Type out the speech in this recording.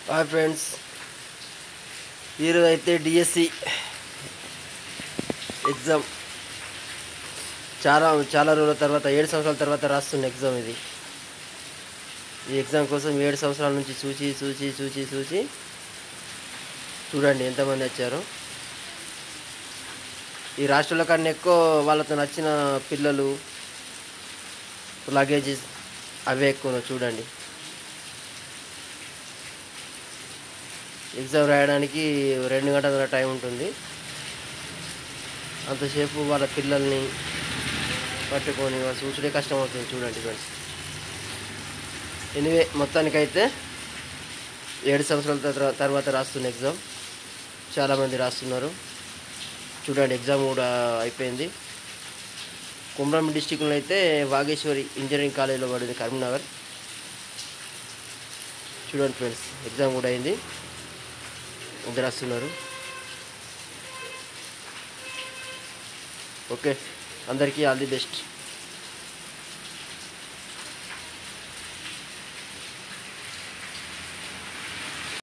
Hi friends, ఈరోజు అయితే DSC exam చాలా రోజుల తర్వాత 7 సంవత్సరాల తర్వాత రాస్తున్న ఎగ్జామ్ ఇది. ఈ ఎగ్జామ్ కోసం 7 సంవత్సరాల నుంచి చూసి చూడండి ఎంతమంది వచ్చారో. ఈ రాష్ట్రాల కన్నా ఎక్కువ వాళ్ళతో నచ్చిన పిల్లలు, లగేజెస్ అవే ఎక్కువ. చూడండి, ఎగ్జామ్ రాయడానికి 2 గంటల టైం ఉంటుంది. అంతసేపు వాళ్ళ పిల్లల్ని పట్టుకొని వాళ్ళు చూసుడే కష్టం అవుతుంది. చూడండి ఫ్రెండ్స్, ఎనివే మొత్తానికైతే 7 సంవత్సరాల తర్వాత రాస్తున్న ఎగ్జామ్. చాలామంది రాస్తున్నారు. చూడండి, ఎగ్జామ్ కూడా అయిపోయింది. కుమ్రం డిస్టిక్లో అయితే వాగేశ్వరి ఇంజనీరింగ్ కాలేజీలో పడింది, కరీంనగర్. చూడండి ఫ్రెండ్స్, ఎగ్జామ్ కూడా అయింది. ఇద్దరు రాస్తున్నారు. ఓకే, అందరికీ ఆల్ ది బెస్ట్.